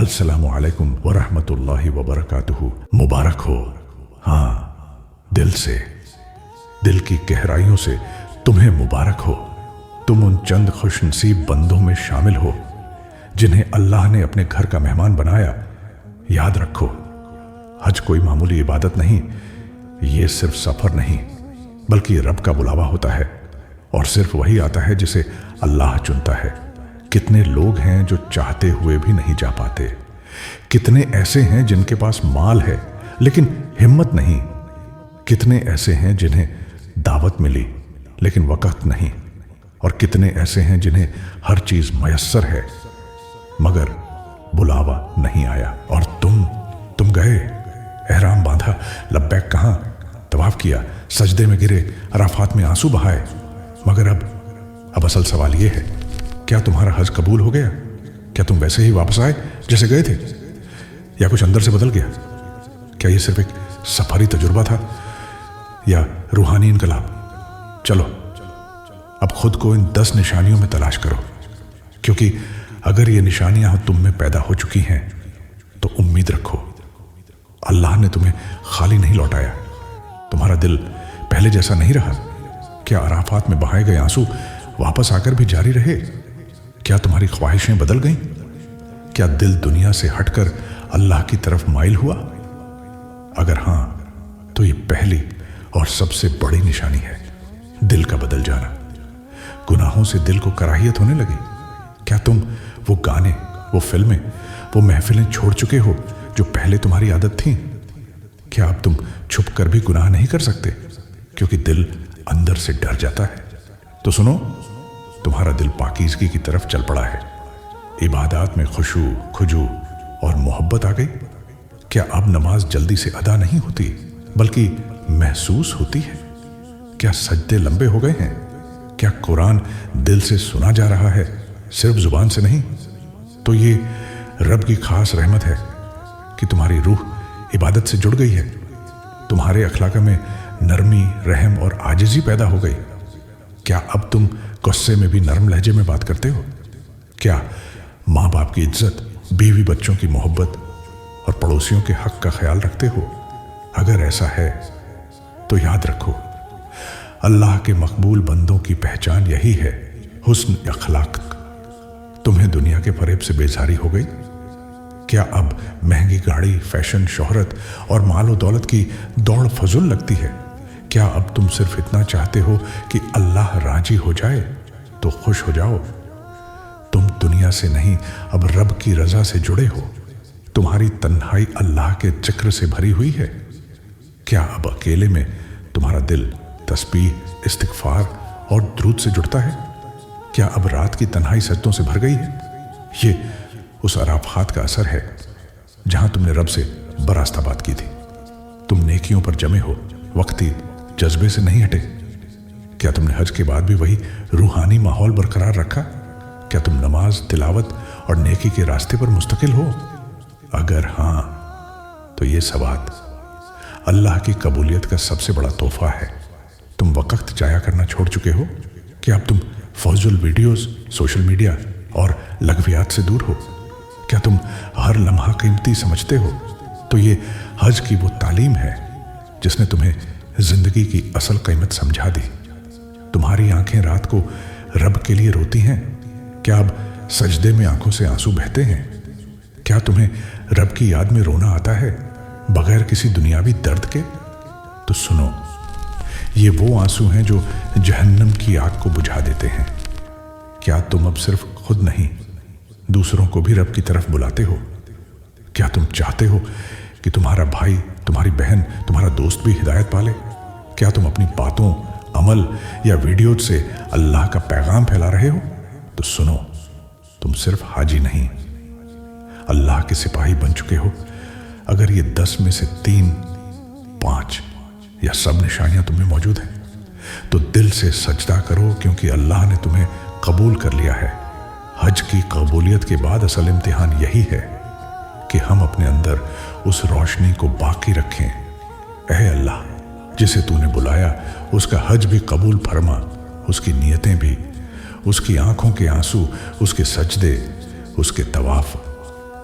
السلام علیکم ورحمۃ اللہ وبرکاتہ، مبارک ہو۔ ہاں، دل سے، دل کی گہرائیوں سے تمہیں مبارک ہو۔ تم ان چند خوش نصیب بندوں میں شامل ہو جنہیں اللہ نے اپنے گھر کا مہمان بنایا۔ یاد رکھو، حج کوئی معمولی عبادت نہیں، یہ صرف سفر نہیں بلکہ یہ رب کا بلاوا ہوتا ہے، اور صرف وہی آتا ہے جسے اللہ چنتا ہے۔ کتنے لوگ ہیں جو چاہتے ہوئے بھی نہیں جا پاتے، کتنے ایسے ہیں جن کے پاس مال ہے لیکن ہمت نہیں، کتنے ایسے ہیں جنہیں دعوت ملی لیکن وقت نہیں، اور کتنے ایسے ہیں جنہیں ہر چیز میسر ہے مگر بلاوا نہیں آیا۔ اور تم گئے، احرام باندھا، لبیک کہاں، طواف کیا، سجدے میں گرے، عرفات میں آنسو بہائے، مگر اب اصل سوال یہ ہے، کیا تمہارا حج قبول ہو گیا؟ کیا تم ویسے ہی واپس آئے جیسے گئے تھے، یا کچھ اندر سے بدل گیا؟ کیا یہ صرف ایک سفری تجربہ تھا یا روحانی انقلاب؟ چلو اب خود کو ان 10 نشانیوں میں تلاش کرو، کیونکہ اگر یہ نشانیاں تم میں پیدا ہو چکی ہیں تو امید رکھو، اللہ نے تمہیں خالی نہیں لوٹایا۔ تمہارا دل پہلے جیسا نہیں رہا؟ کیا عرفات میں بہائے گئے آنسو واپس آ کر بھی جاری رہے؟ کیا تمہاری خواہشیں بدل گئیں؟ کیا دل دنیا سے ہٹ کر اللہ کی طرف مائل ہوا؟ اگر ہاں تو یہ پہلی اور سب سے بڑی نشانی ہے، دل کا بدل جانا۔ گناہوں سے دل کو کراہیت ہونے لگی۔ کیا تم وہ گانے، وہ فلمیں، وہ محفلیں چھوڑ چکے ہو جو پہلے تمہاری عادت تھیں؟ کیا اب تم چھپ کر بھی گناہ نہیں کر سکتے کیونکہ دل اندر سے ڈر جاتا ہے؟ تو سنو، تمہارا دل پاکیزگی کی طرف چل پڑا ہے، عبادات میں خشوع، خضوع اور محبت آ گئی۔ کیا اب نماز جلدی سے ادا نہیں ہوتی بلکہ محسوس ہوتی ہے؟ کیا سجدے لمبے ہو گئے ہیں؟ کیا قرآن دل سے سنا جا رہا ہے، صرف زبان سے نہیں؟ تو یہ رب کی خاص رحمت ہے کہ تمہاری روح عبادت سے جڑ گئی ہے، تمہارے اخلاق میں نرمی، رحم اور عاجزی پیدا ہو گئی۔ کیا اب تم غصے میں بھی نرم لہجے میں بات کرتے ہو؟ کیا ماں باپ کی عزت، بیوی بچوں کی محبت اور پڑوسیوں کے حق کا خیال رکھتے ہو؟ اگر ایسا ہے تو یاد رکھو، اللہ کے مقبول بندوں کی پہچان یہی ہے، حسن اخلاق۔ تمہیں دنیا کے فریب سے بیزاری ہو گئی؟ کیا اب مہنگی گاڑی، فیشن، شہرت اور مال و دولت کی دوڑ فضول لگتی ہے؟ کیا اب تم صرف اتنا چاہتے ہو کہ اللہ راضی ہو جائے تو خوش ہو جاؤ؟ تم دنیا سے نہیں، اب رب کی رضا سے جڑے ہو۔ تمہاری تنہائی اللہ کے ذکر سے بھری ہوئی ہے۔ کیا اب اکیلے میں تمہارا دل تسبیح، استغفار اور درود سے جڑتا ہے؟ کیا اب رات کی تنہائی سجدوں سے بھر گئی ہے؟ یہ اس عرفات کا اثر ہے جہاں تم نے رب سے براستہ بات کی تھی۔ تم نیکیوں پر جمے ہو، وقتی جذبے سے نہیں ہٹے۔ کیا تم نے حج کے بعد بھی وہی روحانی ماحول برقرار رکھا؟ کیا تم نماز، تلاوت اور نیکی کے راستے پر مستقل ہو؟ اگر ہاں تو یہ ثواب اللہ کی قبولیت کا سب سے بڑا تحفہ ہے۔ تم وقت ضائع کرنا چھوڑ چکے ہو؟ کیا اب تم فضول ویڈیوز، سوشل میڈیا اور لغویات سے دور ہو؟ کیا تم ہر لمحہ قیمتی سمجھتے ہو؟ تو یہ حج کی وہ تعلیم ہے جس نے تمہیں زندگی کی اصل قیمت سمجھا دی۔ تمہاری آنکھیں رات کو رب کے لیے روتی ہیں؟ کیا اب سجدے میں آنکھوں سے آنسو بہتے ہیں؟ کیا تمہیں رب کی یاد میں رونا آتا ہے بغیر کسی دنیاوی درد کے؟ تو سنو، یہ وہ آنسو ہیں جو جہنم کی آگ کو بجھا دیتے ہیں۔ کیا تم اب صرف خود نہیں، دوسروں کو بھی رب کی طرف بلاتے ہو؟ کیا تم چاہتے ہو کہ تمہارا بھائی، تمہاری بہن، تمہارا دوست بھی ہدایت پالے؟ کیا تم اپنی باتوں، عمل یا ویڈیو سے اللہ کا پیغام پھیلا رہے ہو؟ تو سنو، تم صرف حاجی نہیں، اللہ کے سپاہی بن چکے ہو۔ اگر یہ 10 میں سے 3، 5 یا سب نشانیاں تم میں موجود ہیں تو دل سے سجدہ کرو، کیونکہ اللہ نے تمہیں قبول کر لیا ہے۔ حج کی قبولیت کے بعد اصل امتحان یہی ہے کہ ہم اپنے اندر اس روشنی کو باقی رکھیں۔ اے اللہ، جسے تو نے بلایا اس کا حج بھی قبول فرما، اس کی نیتیں بھی، اس کی آنکھوں کے آنسو، اس کے سجدے، اس کے طواف،